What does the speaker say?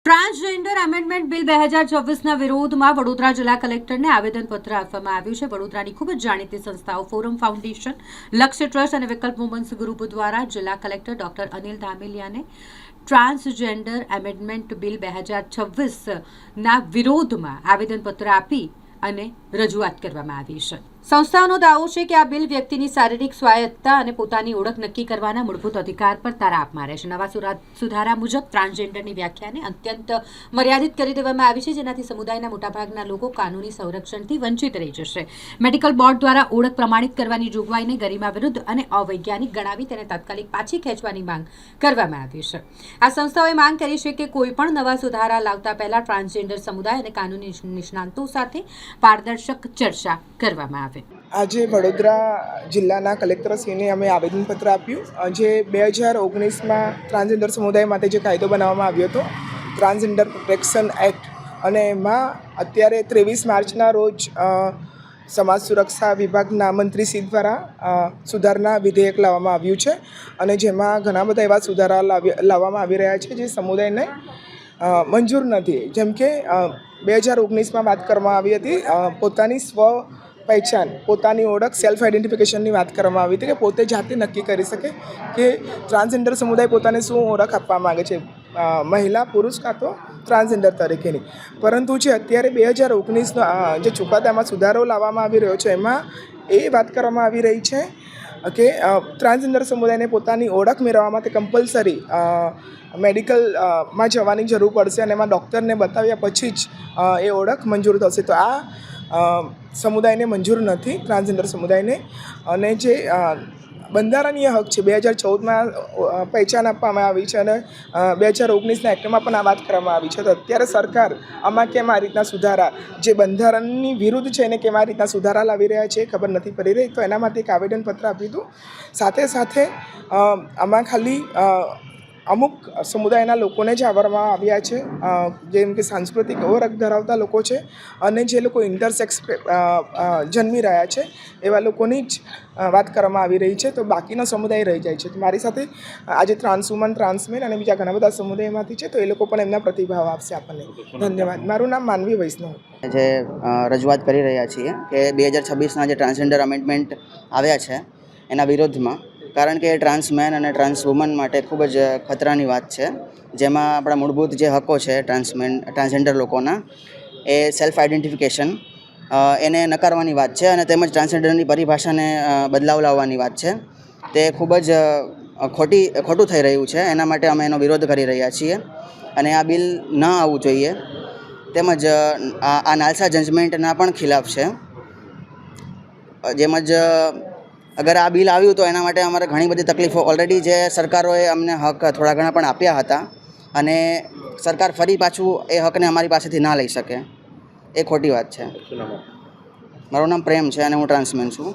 Transgender amendment bill 2024ના વિરોધમાં વડોદરા જિલ્લા કલેક્ટરને આવેદનપત્ર આપવામાં આવ્યું છે. વડોદરાની ખૂબ જ જાણીતી સંસ્થાઓ ફોરમ ફાઉન્ડેશન, લક્ષ્ય ટ્રસ્ટ અને વિકલ્પ વુમન્સ ગ્રુપ દ્વારા જિલ્લા કલેક્ટર ડોક્ટર અનિલ ધામેલિયાને ટ્રાન્સજેન્ડર એમેન્ડમેન્ટ બિલ 2026ના વિરોધમાં આવેદનપત્ર આપી અને રજૂઆત કરવામાં આવી છે. સંસ્થાઓનો દાવો છે કે આ બિલ વ્યક્તિની શારીરિક સ્વાયત્તતા અને પોતાની ઓળખ નક્કી કરવાના મૂળભૂત અધિકાર પર તારાપ મારે છે. નવા સુધારા મુજબ ટ્રાન્સજેન્ડરની વ્યાખ્યાને અત્યંત મર્યાદિત કરી દેવામાં આવી છે, જેનાથી સમુદાયના મોટાભાગના લોકો કાનૂની સંરક્ષણથી વંચિત રહી જશે. મેડિકલ બોર્ડ દ્વારા ઓળખ પ્રમાણિત કરવાની જોગવાઈને ગરિમા વિરુદ્ધ અને અવૈજ્ઞાનિક ગણાવી તેને તાત્કાલિક પાછી ખેંચવાની માંગ કરવામાં આવી છે. આ સંસ્થાઓએ માંગ કરી છે કે કોઈ પણ નવા સુધારા લાવતા પહેલા ટ્રાન્સજેન્ડર સમુદાય અને કાનૂની નિષ્ણાતો સાથે પારદર્શક ચર્ચા કરવામાં આવે. આજે વડોદરા જિલ્લાના કલેક્ટરશ્રીને અમે આવેદનપત્ર આપ્યું. જે 2019માં ટ્રાન્સજેન્ડર સમુદાય માટે જે કાયદો બનાવવામાં આવ્યો હતો, ટ્રાન્સજેન્ડર પ્રોટેક્શન એક્ટ, અને એમાં અત્યારે 23 માર્ચના રોજ સમાજ સુરક્ષા વિભાગના મંત્રીશ્રી દ્વારા સુધારના વિધેયક લાવવામાં આવ્યું છે, અને જેમાં ઘણા બધા એવા સુધારા લાવવામાં આવી રહ્યા છે જે સમુદાયને મંજૂર નથી. જેમ કે 2019માં વાત કરવામાં આવી હતી પોતાની સ્વ પહેચાન, પોતાની ઓળખ, સેલ્ફ આઈડેન્ટિફિકેશનની વાત કરવામાં આવી હતી કે પોતે જાતે નક્કી કરી શકે કે ટ્રાન્સજેન્ડર સમુદાય પોતાને શું ઓળખ આપવા માગે છે, મહિલા, પુરુષ કાં તો ટ્રાન્સજેન્ડર તરીકેની. પરંતુ જે અત્યારે 2019નો જે ચુકાદામાં સુધારો લાવવામાં આવી રહ્યો છે, એમાં એ વાત કરવામાં આવી રહી છે કે ટ્રાન્સજેન્ડર સમુદાયને પોતાની ઓળખ મેળવવા માટે કમ્પલસરી મેડિકલમાં જવાની જરૂર પડશે, અને એમાં ડૉક્ટરને બતાવ્યા પછી જ એ ઓળખ મંજૂર થશે. તો આ સમુદાયને મંજૂર નથી, ટ્રાન્સજેન્ડર સમુદાયને. અને જે બંધારણીય હક છે, 2014માં પહેચાન આપવામાં આવી છે, અને 2019ના એક્ટમાં પણ આ વાત કરવામાં આવી છે. તો અત્યારે સરકાર આમાં કેમ આ રીતના સુધારા, જે બંધારણની વિરુદ્ધ છે એને કેમ આ રીતના સુધારા લાવી રહ્યા છે ખબર નથી પડી રહી. તો એના માટે એક આવેદનપત્ર આપ્યું હતું. સાથે સાથે આમાં ખાલી અમુક સમુદાયના લોકોને જ આવરવામાં આવ્યા છે, જેમ કે સાંસ્કૃતિક ઓળખ ધરાવતા લોકો છે, અને જે લોકો ઇન્ટરસેક્સ જન્મી રહ્યા છે એવા લોકોની જ વાત કરવામાં આવી રહી છે. તો બાકીનો સમુદાય રહી જાય છે. તો મારી સાથે આજે ટ્રાન્સ વુમન, ટ્રાન્સમેન અને બીજા ઘણા બધા સમુદાયમાંથી છે, તો એ લોકો પણ એમના પ્રતિભાવ આપશે આપણને. ધન્યવાદ. મારું નામ માનવી વૈષ્ણવ. જે રજૂઆત કરી રહ્યા છીએ કે 2026ના જે ટ્રાન્સજેન્ડર અમેન્ડમેન્ટ આવ્યા છે એના વિરોધમાં, કારણ કે ટ્રાન્સમેન અને ટ્રાન્સ વુમન માટે ખૂબ જ ખતરાની વાત છે, જેમાં આપણા મૂળભૂત જે હકો છે ટ્રાન્સજેન્ડર લોકોના, એ સેલ્ફ આઈડેન્ટિફિકેશન એને નકારવાની વાત છે, અને તેમજ ટ્રાન્સજેન્ડરની પરિભાષાને બદલાવ લાવવાની વાત છે. તે ખૂબ જ ખોટું થઈ રહ્યું છે. એના માટે અમે એનો વિરોધ કરી રહ્યા છીએ, અને આ બિલ ન આવવું જોઈએ. તેમજ આ નાલસા જજમેન્ટના પણ ખિલાફ છે. જેમજ અગર આ બિલ આવ્યું તો એના માટે અમારે ઘણી બધી તકલીફો, ઓલરેડી જે સરકારોએ અમને હક થોડા ઘણા પણ આપ્યા હતા, અને સરકાર ફરી પાછું એ હકને અમારી પાસેથી ના લઈ શકે, એ ખોટી વાત છે. મારું નામ પ્રેમ છે અને હું ટ્રાન્સમેન છું.